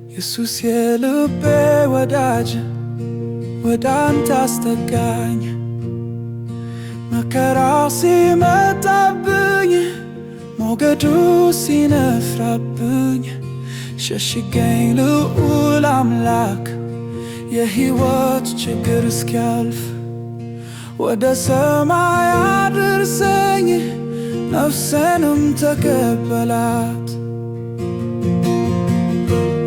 ኢየሱስ የልቤ ወዳጅ ወደ አንተ አስጠጋኝ። መከራው ሲመጣብኝ ሞገዱ ሲነፍራብኝ ሸሽገኝ ልዑል አምላክ የሕይወት ችግር እስኪያልፍ ወደ ሰማይ አድርሰኝ ነፍሴንም ተቀበላት።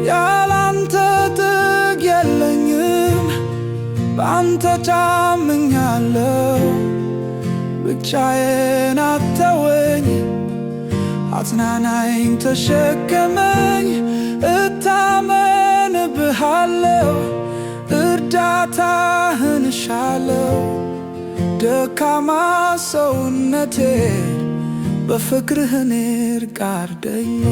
ያላንተ ጥግ የለኝም በአንተ ታምኛለሁ። ብቻዬን አትተወኝ አጽናናኝ ተሸከመኝ እታመንብሃለሁ እርዳታህን እሻለሁ። ደካማ ሰውነቴ በፍቅርህ እርዳኝ።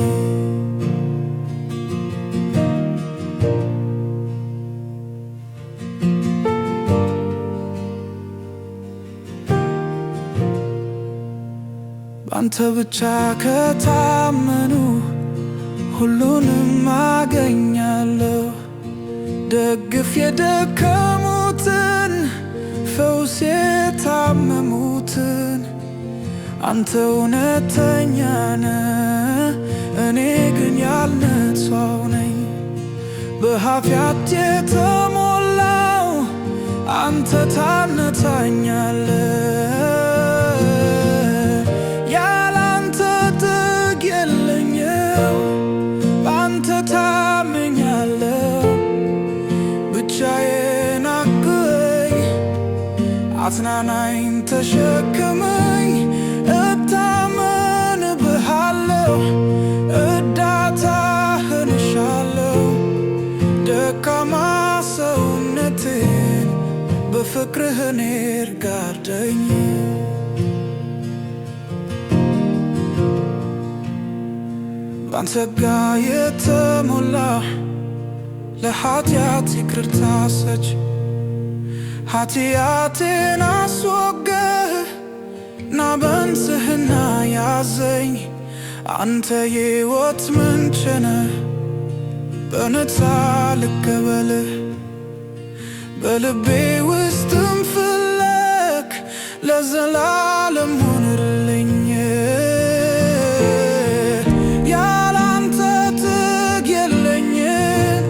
ባንተ ብቻ ከታመኑ ሁሉንም አገኛለሁ። ደግፍ የደከሙትን ፈውስ የታመሙትን አንተ እውነተኛ ነህ፣ እኔ ግን ያልነት ሰው ነኝ። በኃጢአት የተሞላው አንተ ታነጻኛለህ። አጽናናኝ ተሸከመኝ እታመንብሃለሁ እርዳታህን እሻለሁ። ደካማ ሰውነቴን በፍቅርህ እርዳኝ። ባንተ ጸጋ የተሞላ ለኃጢአት ይቅርታ ሰጪ ኃጢአቴን አስወገህ ና በንጽሕና ያዘኝ። አንተ የሕይወት ምንጭ ነህ በነፃ ልቀበልህ። በልቤ ውስጥም ፍለክ ለዘላለም ሁንልኝ። ያላንተ ጥግ የለኝም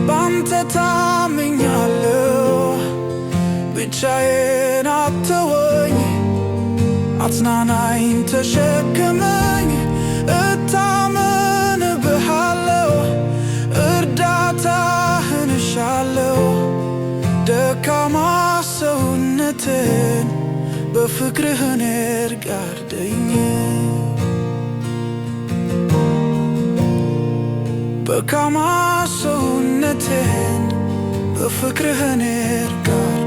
ባንተ ታምኛለሁ። ብቻዬን አትተወኝ አጽናናኝ ተሸከመኝ እታመንብሃለሁ እርዳታህን እሻለሁ። ደካማ ሰውነቴን በፍቅርህ እርዳኝ። ደካማ ሰውነቴን በፍቅርህ እርዳኝ።